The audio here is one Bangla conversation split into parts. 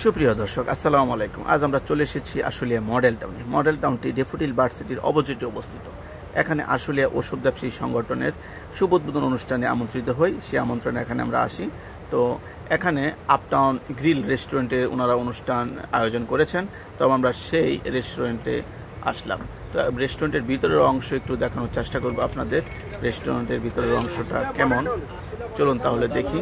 সুপ্রিয় দর্শক আসসালামু আলাইকুম। আজ আমরা চলে এসেছি আশুলিয়া মডেল টাউনে। মডেল টাউনটি ডেফোডিল ভার্সিটির অপোজিটে অবস্থিত। এখানে আশুলিয়া ওষুধ ব্যবসায়ী সংগঠনের শুভ উদ্বোধন অনুষ্ঠানে আমন্ত্রিত হই। সেই আমন্ত্রণে এখানে আমরা আসি। তো এখানে আপটাউন গ্রিল রেস্টুরেন্টে ওনারা অনুষ্ঠান আয়োজন করেছেন, তো আমরা সেই রেস্টুরেন্টে আসলাম। তো রেস্টুরেন্টের ভিতরের অংশ একটু দেখানোর চেষ্টা করব আপনাদের। রেস্টুরেন্টের ভিতরের অংশটা কেমন চলুন তাহলে দেখি।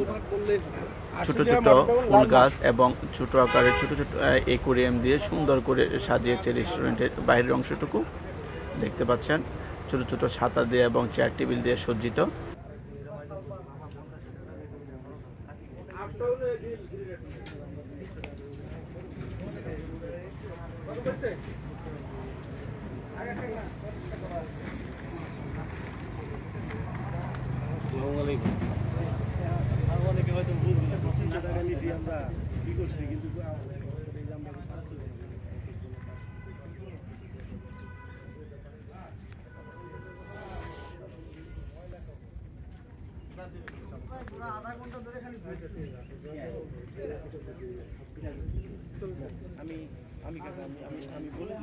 ছোট ছোট ফুল গাছ এবং ছোট আকারের ছোট ছোট অ্যাকুয়ারিয়াম দিয়ে সুন্দর করে সাজিয়েছে রেস্টুরেন্টের বাইরের অংশটুকু দেখতে পাচ্ছেন। ছোট ছোট ছাতা দিয়ে এবং চেয়ার টেবিল দিয়ে সজ্জিত। অনেকে হয়তো বুঝবে না টাকা নিয়েছি আমরা কি করছি, কিন্তু আমি বলে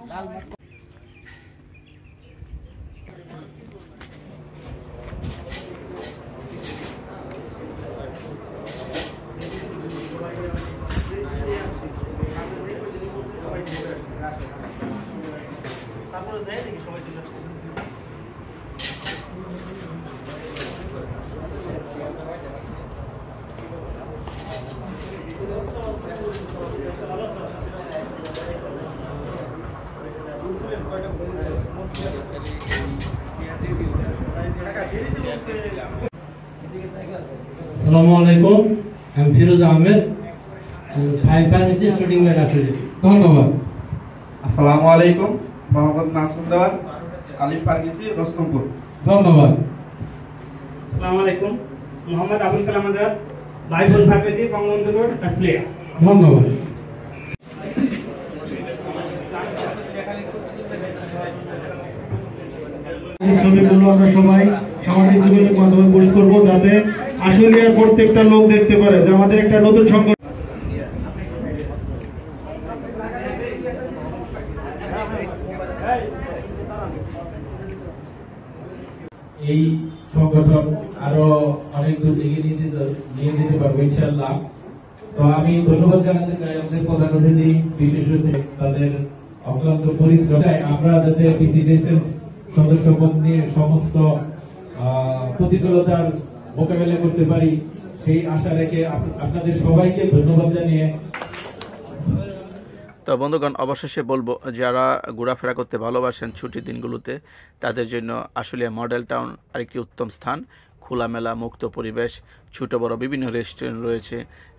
তারপরে যাই দেখি সবাই চলে আসছে। আসসালামু আলাইকুম, আমি Firoz Ahmed, pharmacy shooting man আসলে। ধন্যবাদ। আসসালামু আলাইকুম, মোহাম্মদ নাসুম দেওয়ান, আলিফ ফার্মেসি রস্তমপুর। ধন্যবাদ। আসসালামু আলাইকুম, মোহাম্মদ আবুল কালাম আজাদ, বাইফুল ফার্মেসি বঙ্গবন্ধু রোড কাটলিয়া। ধন্যবাদ। ছবিগুলো আমরা সবাই সামাজিক যোগাযোগ মাধ্যমে পোস্ট করব, যাতে আশুলিয়ার প্রত্যেকটা লোক দেখতে পারে যে আমাদের একটা নতুন সংগঠন। এই সংগঠন আরো অনেক দূর এগিয়ে নিয়ে যেতে পারবো ইনশাআল্লাহ। তো আমি ধন্যবাদ জানাতে চাই আমাদের প্রধান অতিথি, বিশেষ করে তাদের অক্লান্ত পরিশ্রম। আমরা যাতে পিসিডিএসের সদস্যপদ নিয়ে সমস্ত প্রতিকূলতার মোকাবেলা করতে পারি সেই আশা রেখে আপনাদের সবাইকে ধন্যবাদ জানিয়ে। তো বন্ধুগণ, অবশেষে বলবো যারা ঘোরাফেরা করতে ভালোবাসেন ছুটির দিনগুলোতে, তাদের জন্য আশুলিয়া মডেল টাউন আরেকটি উত্তম স্থান। খোলামেলা মুক্ত পরিবেশ, ছোট বড় বিভিন্ন রেস্টুরেন্ট রয়েছে।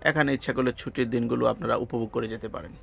এখানে ইচ্ছা করলে ছুটির দিনগুলো আপনারা উপভোগ করে যেতে পারেন।